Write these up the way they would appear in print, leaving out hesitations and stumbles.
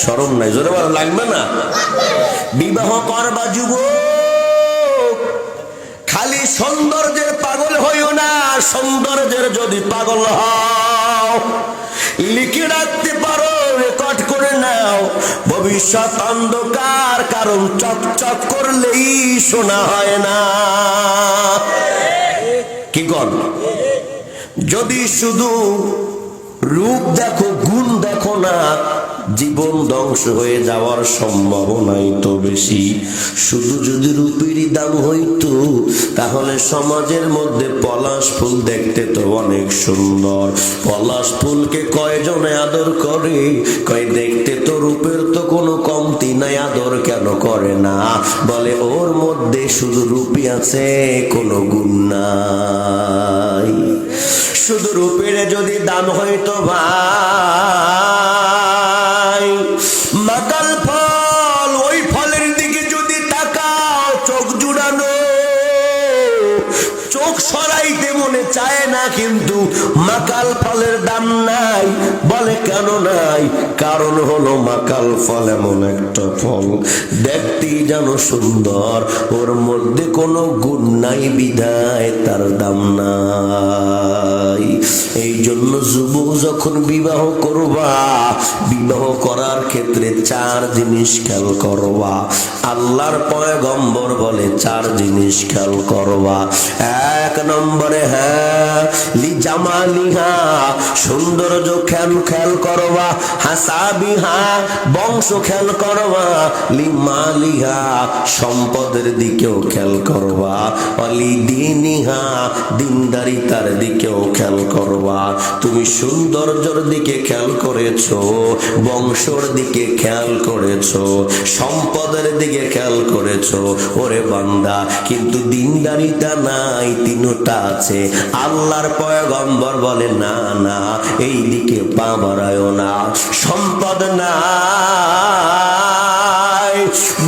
শরম নাই, জোরে বলা লাগবে না? বিবাহ করবা যুবক, খালি সৌন্দর্যের পাগল হইও না। সৌন্দর্যের যদি পাগল হও, লিখে রাখতে পারো, রেকর্ড করে নাও, ভবিষ্যৎ অন্ধকার, কারণ চকচক করলেই শোনা হয় না। কি কর? যদি শুধু রূপ দেখো, গুণ দেখো না, জীবন ধ্বংস হয়ে যাওয়ার সম্ভাবনাই তো বেশি। শুধু যদি রূপেরই দাম হইতো, তাহলে সমাজের মধ্যে পলাশ ফুল দেখতে তো অনেক সুন্দর। পলাশ ফুলকে কয়জনে আদর করে? কয় দেখতে তো রূপের তো কোনো কমতি নাই, আদর কেন করে না? বলে ওর মধ্যে শুধু রূপই আছে, কোনো গুণ নাই। শুধু রূপের যদি দাম হইতো ভাই, মাকাল ফল, ওই ফলের দিকে যদি তাকাও, চোখ জুড়ানো, চোখ সরাইতে মনে চায় না, কিন্তু মাকাল ফলের দাম নাই। বলে কেন নাই? কারণ হলো মাকাল ফল এমন একটা ফল, দেখতেই যেন সুন্দর, ওর মধ্যে কোনো গুণ নাই, বিধায় তার দাম নাই। এই জন্য যুবক যখন বিবাহ করবা, বিবাহ করার ক্ষেত্রে 4 জিনিস খেয়াল করবা। আল্লাহর পয়গম্বর বলে 4 জিনিস খেয়াল করবা। 1 নম্বরে লি জামালিহা, সৌন্দর্য খেয়াল করবা। হাসাবিহা, বংশ খেয়াল করবা। লি মালিহা, সম্পদের দিকেও খেয়াল করবা। অলি দিনিহা, দিনদারিতার দিকেও খেয়াল করবা। তুমি সৌন্দর্যের দিকে খেয়াল করেছো, বংশর দিকে খেয়াল করেছো, সম্পদের দিকে খেয়াল করেছো, ওরে বান্দা, কিন্তু দিনদারিতা নাই, 3টা আছে। আল্লাহর পয়গম্বর বলে না না, এই দিকে পা বাড়ায়ও না। সম্পদ নাই,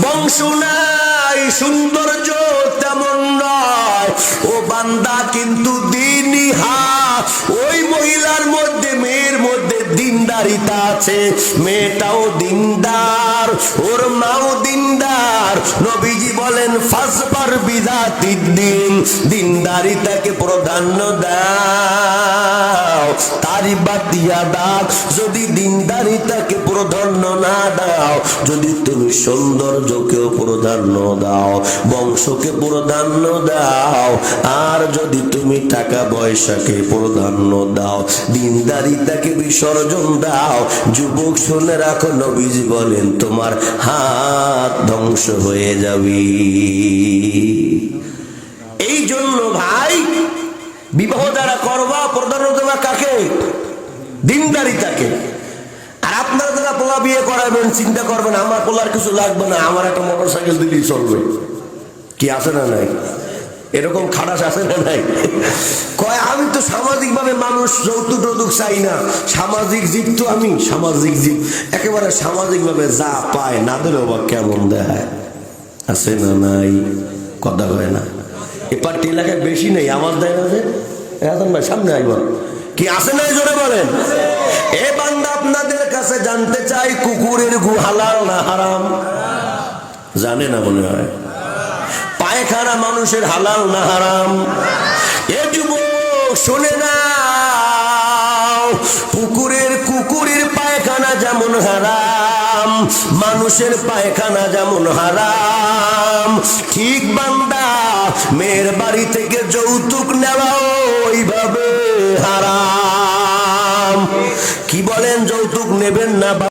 বংশ নাই, সৌন্দর্য তেমন নয়, ও বান্দা, কিন্তু দিনহা, ওই মহিলার মধ্যে, মেয়ের মধ্যে দিনদারিতা আছে। মেয়েটাও দিনদার, ওর মাও দিনদার। নবীজি বলেন ফাসবার বিযাতিদ দ্বীন, দিনদারিতাকে প্রাধান্য দাও। তারিবাত ইয়াদাক, যদি দিনদারিতাকে প্রাধান্য না দাও, যদি তুমি সৌন্দর্যকেও প্রাধান্য দাও, বংশকে প্রাধান্য দাও, আর যদি তুমি টাকা পয়সাকে প্রাধান্য দাও, দিনদারিতাকে বিসর্জন দাও, যুবক শুনে রাখো, নবীজি বলেন তোমার হাত ধ্বংস হয়ে যাবে। এই জন্য ভাই, বিবাহ যারা করবা, প্রাধান্য দেওয়া কাকে? দিনদারিতাকে। আর আপনারা যারা পোলা বিয়ে করাবেন, চিন্তা করবেন আমার পোলার কিছু লাগবে না, আমার একটা মোটরসাইকেল দিলেই চলবে। কি আছে না নাই? এরকম খাটাস আছে না নাই? কয় আমি তো সামাজিক ভাবে মানুষ, যৌতুক টৌতুক চাই না, সামাজিক জীব তো আমি, সামাজিক জীব। একেবারে সামাজিক ভাবে যা পায় না দিলেও বা কেমন দেখায়, আছে না নাই? কথা কয় না। এ পার্টি এলাকায় বেশি নেই, আমার দেয় না যে এখন ভাই সামনে আইব, কি আছে নাই জোরে বলেন। এ বান্দা, আপনাদের কাছে জানতে চাই, কুকুরের গু হালাল না হারাম? জানে না মনে হয়। পায়খানা মানুষের হালাল না হারাম? এ যুবক শুনে নাও, কুকুরের পায়খানা যেমন হারাম, মানুষের পায়খানা যেমন হারাম, ঠিক বান্দা, মেয়ের বাড়ি থেকে যৌতুক নেওয়া ওইভাবে হারাম। কি বলেন, যৌতুক নেবেন না?